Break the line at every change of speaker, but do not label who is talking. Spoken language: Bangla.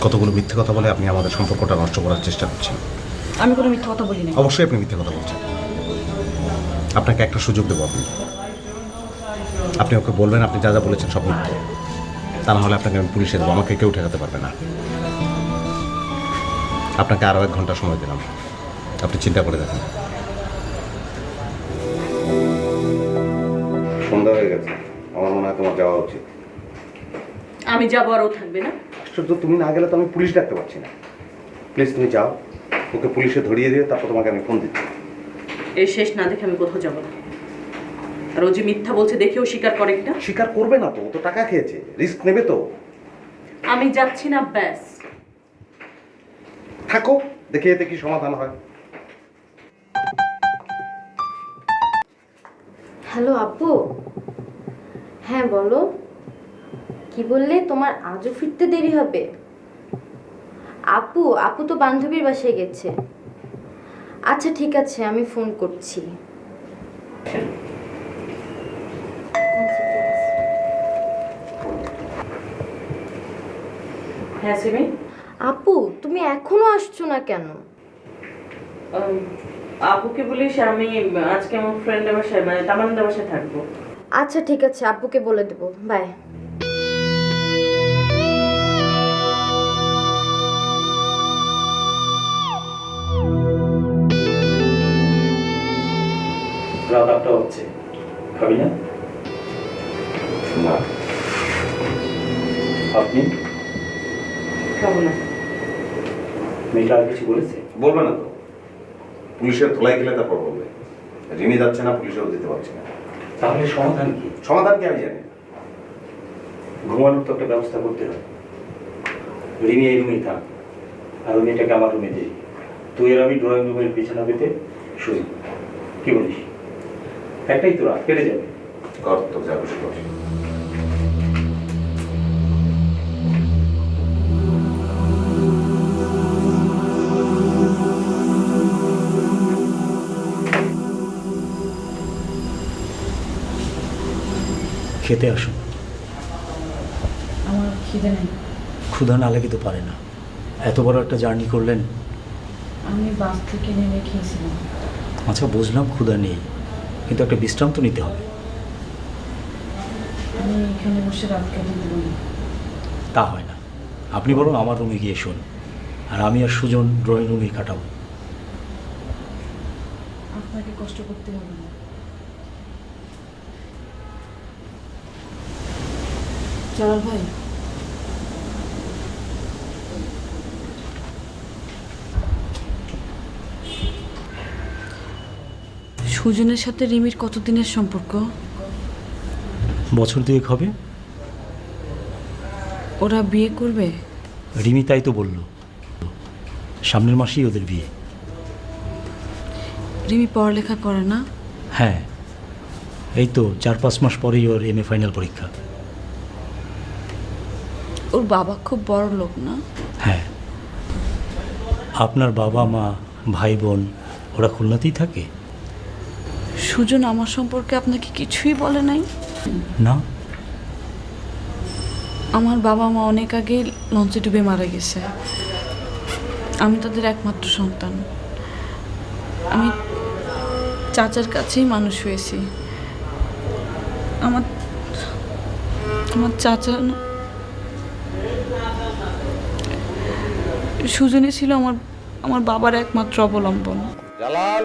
কতগুলো মিথ্যে কথা বলে আপনি আমাদের সম্পর্কটা নষ্ট করার চেষ্টা করছেন।
আমি কোনো মিথ্যা কথা বলি না।
অবশ্যই আপনি মিথ্যে কথা বলছেন। আপনাকে একটা সুযোগ দেবো। আপনি ওকে বলবেন আপনি যা যা বলেছেন সব মিথ্যে। তা না হলে আপনাকে আমি পুলিশে দেবো, আমাকে কেউ ঠেকাতে পারবে না। আপনাকে আরও 1 ঘন্টা সময় দিলাম, আপনি চিন্তা করে দেখেন। সন্ধ্যা হয়ে গেছে, আমার মনে হয় তোমার যাওয়া উচিত।
আমি যাবো আর ও থাকবে না?
আশ্চর্য, তুমি না গেলে তো আমি পুলিশ ডাকতে পারছি না। প্লিজ তুমি যাও, ওকে পুলিশে ধরিয়ে দিয়ে তারপর তোমাকে আমি ফোন দিচ্ছি।
এর শেষ না দেখে আমি কোথাও যাবো না। আর ও যে মিথ্যা বলছে দেখেও স্বীকার করে কিনা?
স্বীকার করবে না তো, ও তো টাকা খেয়েছে, রিস্ক নেবে তো।
আমি যাচ্ছি না, ব্যাস।
থাকো, দেখে এতে কি সমাধান হয়।
হ্যালো আব্বু। হ্যাঁ বলো, কি বললে? তোমার আজও ফিরতে দেরি হবে? আপু তো বান্ধবীর বাসায় গেছে। আচ্ছা ঠিক আছে, আমি ফোন করছি।
হ্যাঁ সিমি।
আপু তুমি এখনো আসছো না কেন?
আপুকে বলিস আমি আজকে আমার ফ্রেন্ডের বাসায় মানে তামান্নার বাসায় থাকবো।
আচ্ছা ঠিক আছে, আব্বুকে বলে দেবো। বাই।
রাত 8টা হচ্ছে, খাবি না?
না,
আপনি?
খাবো না।
মেয়েটা আর কিছু বলেছে?
বলবে না তো। পুলিশের ধোলাই গেলে তারপর বলবে। রিমি যাচ্ছে না, পুলিশেও দিতে পারছে না।
তাহলে সমাধান কি?
সমাধান কি আমি জানি।
ঘুমানোর তো একটা ব্যবস্থা করতে হবে। রিমি এই রুমেই থাক, আর ওই মেয়েটাকে আমার রুমে দিই। তুই আর আমি ড্রয়িং রুমের বিছানা পেতে শুই। কি বলিস? একটাই তো রাত কেটে যাবে।
কর তো, যা খুশি কর।
খেতে আসুন।
আমার খিদে নেই।
ক্ষুধা না লেগে তো পারে না, এত বড় একটা জার্নি করলেন।
আমি বাস থেকে নেমে খেয়েছিলাম।
আচ্ছা বুঝলাম ক্ষুধা নেই, কিন্তু একটা বিশ্রাম তো নিতে হবে।
আমি এখানে বসে রাত কাটাতে পারি।
তা হয় না, আপনি বরং আমার রুমে গিয়ে শোন, আর আমি আর সুজন ড্রয়িং রুমেই কাটাবো।
আপনাকে কষ্ট করতে হবে না। চল ভাই। সুজনের সাথে রিমির কতদিনের সম্পর্ক?
বছর 2 হবে।
ওরা বিয়ে করবে?
রিমি তাই তো বলল, সামনের মাসেই ওদের বিয়ে।
রিমি পড়ালেখা করে না?
হ্যাঁ, এই তো 4-5 মাস পরেই ওর MA ফাইনাল পরীক্ষা।
ওর বাবা খুব বড় লোক না?
হ্যাঁ। আপনার বাবা মা ভাই বোন ওরা খুলনাতেই থাকে?
সুজন আমার সম্পর্কে আপনাকে কিছুই বলে নাই?
না।
আমার বাবা মা অনেক আগে লঞ্চে ডুবে মারা গেছে। আমি তাদের একমাত্র সন্তান। আমি চাচার কাছেই মানুষ হয়েছি। আমার আমার চাচা সুজনই ছিল আমার বাবার একমাত্র অবলম্বন।
জালাল।